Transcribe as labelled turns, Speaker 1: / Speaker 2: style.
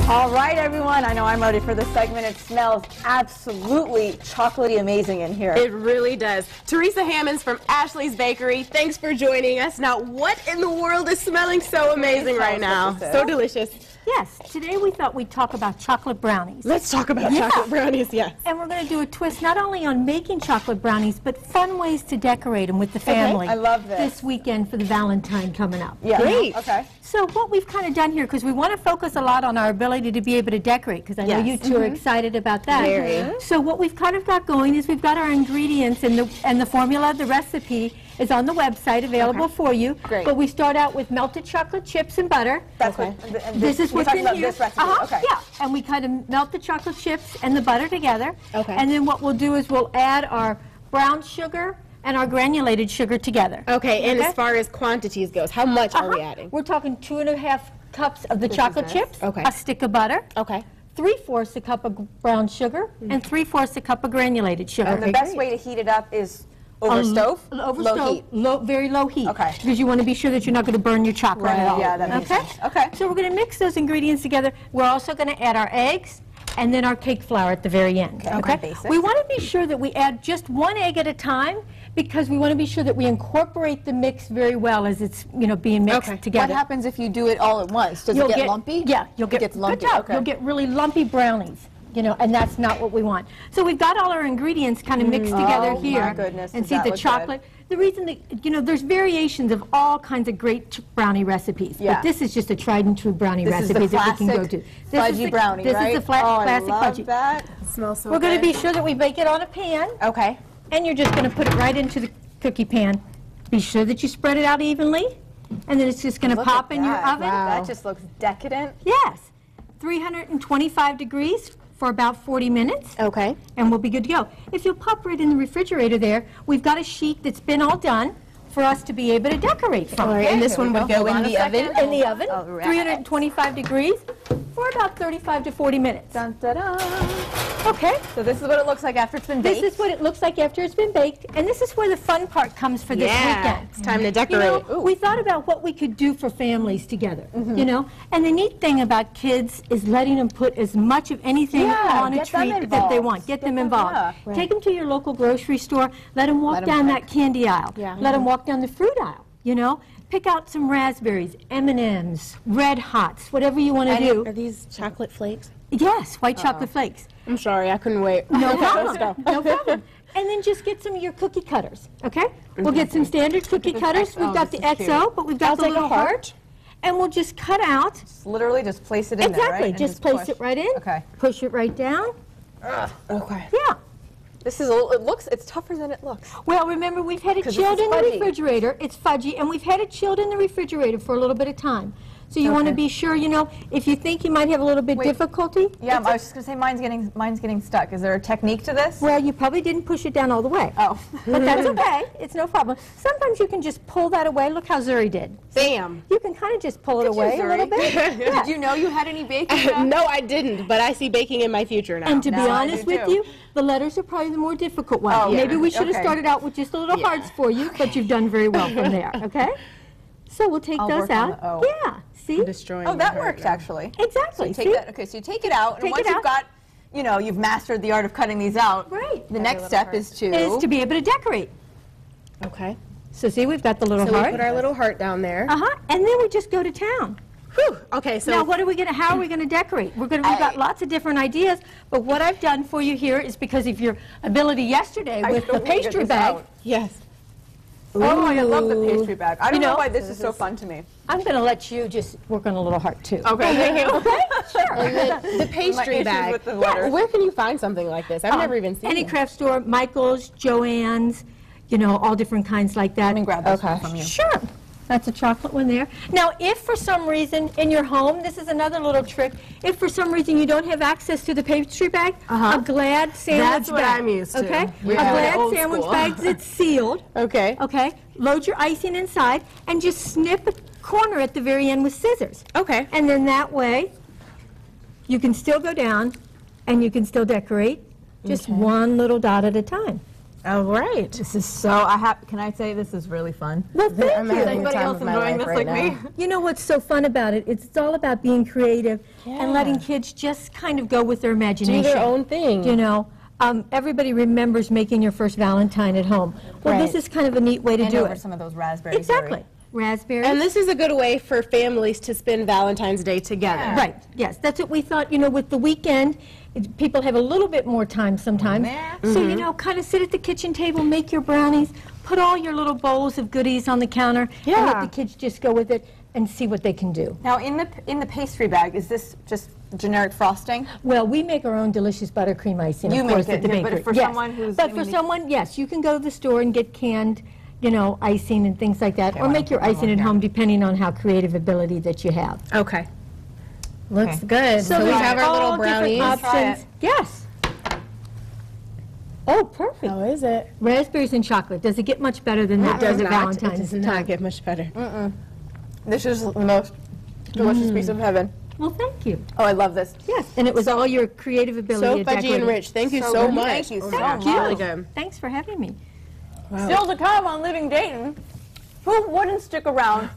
Speaker 1: All right, everyone. I know I'm ready for this segment. It smells absolutely chocolatey amazing in here.
Speaker 2: It really does. Teresa Hammonds from Ashley's Bakery, thanks for joining us. Now, what in the world is smelling so amazing right now? So delicious.
Speaker 3: Yes, today we thought we'd talk about chocolate brownies.
Speaker 2: Let's talk about chocolate brownies, yes.
Speaker 3: And we're going to do a twist not only on making chocolate brownies, but fun ways to decorate them with the family.
Speaker 1: I love this.
Speaker 3: This weekend for the Valentine coming up.
Speaker 1: Yeah.
Speaker 2: Great.
Speaker 1: Okay.
Speaker 3: So what we've kind of done here, because we want to focus a lot on our ability to be able to decorate, because I know you two are excited about that.
Speaker 2: Very.
Speaker 3: So what we've kind of got going is we've got our ingredients and the formula, the recipe is on the website available for you.
Speaker 1: Great.
Speaker 3: But we start out with melted chocolate chips and butter.
Speaker 1: That's
Speaker 2: Okay.
Speaker 1: what, and
Speaker 3: This is
Speaker 1: we're
Speaker 3: what's
Speaker 1: talking
Speaker 3: in
Speaker 1: about
Speaker 3: here.
Speaker 1: this recipe. Okay.
Speaker 3: Yeah, and we kind of melt the chocolate chips and the butter together.
Speaker 2: Okay.
Speaker 3: And then what we'll do is we'll add our brown sugar and our granulated sugar together.
Speaker 2: Okay, and as far as quantities goes, how much are we adding?
Speaker 3: We're talking 2.5 cups of the chocolate chips,
Speaker 2: Okay.
Speaker 3: a stick of butter,
Speaker 2: Okay.
Speaker 3: 3/4 a cup of brown sugar, and 3/4 a cup of granulated sugar.
Speaker 1: And the best way to heat it up is over stove?
Speaker 3: Over
Speaker 1: low
Speaker 3: stove,
Speaker 1: heat.
Speaker 3: very low heat.
Speaker 1: Okay.
Speaker 3: Because you want to be sure that you're not going to burn your chocolate at all.
Speaker 1: Yeah, that makes
Speaker 3: okay?
Speaker 1: sense. Okay.
Speaker 3: So we're going to mix those ingredients together. We're also going to add our eggs and then our cake flour at the very end.
Speaker 1: Okay, basic.
Speaker 3: We want to be sure that we add just one egg at a time because we want to be sure that we incorporate the mix very well as it's being mixed
Speaker 2: Okay.
Speaker 3: together.
Speaker 1: What happens if you do it all at once? Does it get lumpy?
Speaker 3: Yeah, you'll get
Speaker 1: It gets lumpy.
Speaker 3: Good job.
Speaker 1: Okay.
Speaker 3: You'll get really lumpy brownies. And that's not what we want. So we've got all our ingredients kind of mixed together
Speaker 1: Oh,
Speaker 3: here.
Speaker 1: my goodness,
Speaker 3: And
Speaker 1: does
Speaker 3: see
Speaker 1: that
Speaker 3: the
Speaker 1: look
Speaker 3: chocolate. The reason that, there's variations of all kinds of great brownie recipes.
Speaker 1: Yeah.
Speaker 3: But this is just a tried and true brownie
Speaker 1: This is
Speaker 3: recipe
Speaker 1: the
Speaker 3: that we can go
Speaker 1: classic
Speaker 3: to. This is
Speaker 1: fudgy
Speaker 3: the-
Speaker 1: brownie,
Speaker 3: This
Speaker 1: right?
Speaker 3: is the classic
Speaker 1: I love
Speaker 3: fudgy.
Speaker 1: that.
Speaker 2: It smells so
Speaker 3: We're going to be
Speaker 2: good.
Speaker 3: sure that we bake it on a pan.
Speaker 1: Okay.
Speaker 3: And you're just going to put it right into the cookie pan. Be sure that you spread it out evenly. And then it's just going to
Speaker 1: Look
Speaker 3: pop
Speaker 1: at
Speaker 3: in your
Speaker 1: that.
Speaker 3: oven.
Speaker 2: Wow.
Speaker 1: That just looks decadent.
Speaker 3: Yes. 325 degrees for about 40 minutes.
Speaker 2: Okay.
Speaker 3: And we'll be good to go. If you'll pop right in the refrigerator there, we've got a sheet that's been all done for us to be able to decorate from.
Speaker 2: All right, and this
Speaker 1: here we
Speaker 2: one would
Speaker 1: go.
Speaker 2: go
Speaker 1: Hold
Speaker 2: in
Speaker 1: on
Speaker 2: the
Speaker 1: a
Speaker 2: oven?
Speaker 1: second.
Speaker 3: In the oven,
Speaker 1: All right.
Speaker 3: 325 degrees for about 35 to 40 minutes.
Speaker 1: Dun, da, da.
Speaker 3: Okay.
Speaker 1: So this is what it looks like after it's been
Speaker 3: This
Speaker 1: baked.
Speaker 3: is what it looks like after it's been baked, and this is where the fun part comes for this
Speaker 2: Yeah,
Speaker 3: weekend.
Speaker 2: it's time to decorate.
Speaker 3: We thought about what we could do for families together, And the neat thing about kids is letting them put as much of anything
Speaker 1: Yeah,
Speaker 3: on a
Speaker 1: get them
Speaker 3: treat that they
Speaker 1: involved.
Speaker 3: want. Get them involved.
Speaker 1: yeah.
Speaker 3: Take them to your local grocery store. Let them walk
Speaker 1: Let 'em
Speaker 3: down
Speaker 1: pick.
Speaker 3: that candy aisle.
Speaker 2: Yeah.
Speaker 3: Let them walk down the fruit aisle, Pick out some raspberries, M&Ms, Red Hots, whatever you want to do.
Speaker 2: Are these chocolate flakes?
Speaker 3: Yes, white chocolate flakes.
Speaker 2: I'm sorry, I couldn't wait.
Speaker 3: No problem.
Speaker 2: Let's go.
Speaker 3: No problem. And then just get some of your cookie cutters, okay? We'll get some standard cookie cutters. We've got the
Speaker 1: this is
Speaker 3: XO, but we've got
Speaker 2: I'll
Speaker 3: the
Speaker 2: take a
Speaker 3: little
Speaker 2: heart.
Speaker 3: heart. And we'll just cut out.
Speaker 1: Literally just place it in there, right?
Speaker 3: Exactly.
Speaker 1: And
Speaker 3: Just place
Speaker 1: push.
Speaker 3: it right in.
Speaker 1: Okay.
Speaker 3: Push it right down.
Speaker 2: Okay.
Speaker 3: Yeah.
Speaker 1: This is, it's tougher than it looks.
Speaker 3: Well, remember, we've had it
Speaker 1: 'Cause this
Speaker 3: chilled
Speaker 1: is
Speaker 3: in the
Speaker 1: fudgy.
Speaker 3: refrigerator. It's fudgy, and we've had it chilled in the refrigerator for a little bit of time. So you want to
Speaker 1: Okay.
Speaker 3: be sure, if you think you might have a little bit
Speaker 1: Wait.
Speaker 3: difficulty.
Speaker 1: Yeah, I was just gonna say mine's getting stuck. Is there a technique to this?
Speaker 3: Well, you probably didn't push it down all the way.
Speaker 1: Oh.
Speaker 3: But that's okay. It's no problem. Sometimes you can just pull that away. Look how Zuri did.
Speaker 2: Bam.
Speaker 3: You can kind of just pull it
Speaker 1: Look at
Speaker 3: away
Speaker 1: you,
Speaker 3: a little
Speaker 1: Zuri.
Speaker 3: bit. Yeah.
Speaker 1: Did you know you had any baking?
Speaker 2: No, I didn't, but I see baking in my future now.
Speaker 3: And to be
Speaker 1: Now I
Speaker 3: honest
Speaker 1: do
Speaker 3: with
Speaker 1: too.
Speaker 3: you, the letters are probably the more difficult ones.
Speaker 1: Oh, yeah.
Speaker 3: Maybe we should have
Speaker 1: Okay.
Speaker 3: started out with just the little hearts for you, but you've done very well from there, okay? So we'll take
Speaker 1: I'll
Speaker 3: those
Speaker 1: work on
Speaker 3: out.
Speaker 1: the O.
Speaker 3: Yeah, see?
Speaker 2: Destroying
Speaker 1: Oh,
Speaker 2: my
Speaker 1: that
Speaker 2: heart
Speaker 1: worked
Speaker 2: now.
Speaker 1: actually.
Speaker 3: Exactly.
Speaker 1: So you
Speaker 3: see?
Speaker 1: take that. Okay, so you take it out, and
Speaker 3: Take
Speaker 1: once
Speaker 3: it
Speaker 1: you've
Speaker 3: out.
Speaker 1: got, you've mastered the art of cutting these out.
Speaker 3: Right.
Speaker 1: The next step is to.
Speaker 3: Is to be able to decorate.
Speaker 2: Okay.
Speaker 3: So see, we've got the little
Speaker 2: So we
Speaker 3: heart.
Speaker 2: put our little heart down there.
Speaker 3: Uh-huh. And then we just go to town.
Speaker 2: Whew. Okay, so
Speaker 3: Now, how are we going to decorate? We've got lots of different ideas, but what I've done for you here is because of your ability yesterday with the
Speaker 1: don't wanna get
Speaker 3: pastry
Speaker 1: this
Speaker 3: bag.
Speaker 1: out.
Speaker 2: yes.
Speaker 1: Oh, I love the
Speaker 2: Ooh.
Speaker 1: pastry bag. I don't
Speaker 3: You
Speaker 1: know
Speaker 3: know,
Speaker 1: why this is so fun to me.
Speaker 3: I'm going to let you just work on a little heart, too.
Speaker 1: Okay, thank you.
Speaker 3: Okay? Sure.
Speaker 2: And the pastry
Speaker 1: issues
Speaker 2: bag.
Speaker 1: with the letters.
Speaker 2: Where can you find something like this? I've never even seen
Speaker 3: Any
Speaker 2: it.
Speaker 3: craft store, Michael's, Joann's, all different kinds like that.
Speaker 1: Let me grab this
Speaker 2: Okay.
Speaker 1: one from you.
Speaker 3: Sure. That's a chocolate one there. Now, if for some reason in your home, this is another little trick, if for some reason you don't have access to the pastry bag, a Glad sandwich
Speaker 2: That's what
Speaker 3: bag.
Speaker 2: I'm used to.
Speaker 3: Okay?
Speaker 2: Yeah.
Speaker 3: A Glad
Speaker 2: Old
Speaker 3: sandwich
Speaker 2: school.
Speaker 3: bag that's sealed.
Speaker 2: Okay.
Speaker 3: Okay? Load your icing inside and just snip a corner at the very end with scissors.
Speaker 2: Okay.
Speaker 3: And then that way, you can still go down and you can still decorate just one little dot at a time.
Speaker 2: All right.
Speaker 1: This is so, can I say this is really fun?
Speaker 3: Well, thank
Speaker 2: I'm
Speaker 3: you.
Speaker 2: having the time of my life right now.
Speaker 3: You know what's so fun about it? It's all about being creative and letting kids just kind of go with their imagination.
Speaker 2: Do their own thing.
Speaker 3: You know, everybody remembers making your first Valentine at home. Well, this is kind of a neat way to do
Speaker 1: over
Speaker 3: it.
Speaker 1: some of those raspberries.
Speaker 3: Exactly. Raspberries.
Speaker 2: And this is a good way for families to spend Valentine's Day together.
Speaker 3: Right, yes, that's what we thought, you know, with the weekend, people have a little bit more time sometimes. So, you know, kind of sit at the kitchen table, make your brownies, put all your little bowls of goodies on the counter, and let the kids just go with it and see what they can do.
Speaker 1: Now, in the pastry bag, is this just generic frosting?
Speaker 3: Well, we make our own delicious buttercream icing,
Speaker 1: You
Speaker 3: of course,
Speaker 1: make
Speaker 3: at the
Speaker 1: it,
Speaker 3: bakery.
Speaker 1: but for someone who's...
Speaker 3: But for someone, yes, you can go to the store and get canned, you know, icing and things like that, or make your icing at home depending on how creative ability that you have.
Speaker 2: Okay. Looks good. So we
Speaker 3: there's
Speaker 2: have our
Speaker 3: all
Speaker 2: little
Speaker 3: different
Speaker 2: brownies.
Speaker 3: options. Yes. Oh, perfect.
Speaker 2: How is it?
Speaker 3: Raspberries and chocolate. Does it get much better than that?
Speaker 2: Does
Speaker 3: for
Speaker 2: not.
Speaker 3: Valentine's
Speaker 2: It does
Speaker 3: time?
Speaker 2: not get much better.
Speaker 1: This is the most delicious piece of heaven.
Speaker 3: Well, thank you.
Speaker 1: Oh, I love this.
Speaker 3: Yes, and it was all your creative ability.
Speaker 2: So
Speaker 3: at
Speaker 2: fudgy and
Speaker 3: decorating.
Speaker 2: rich. Thank you
Speaker 1: So
Speaker 2: so
Speaker 1: good.
Speaker 2: much.
Speaker 1: Thank you so
Speaker 2: Thank
Speaker 1: much.
Speaker 2: you. Really good.
Speaker 3: Thanks for having me.
Speaker 1: Still to come on Living Dayton. Who wouldn't stick around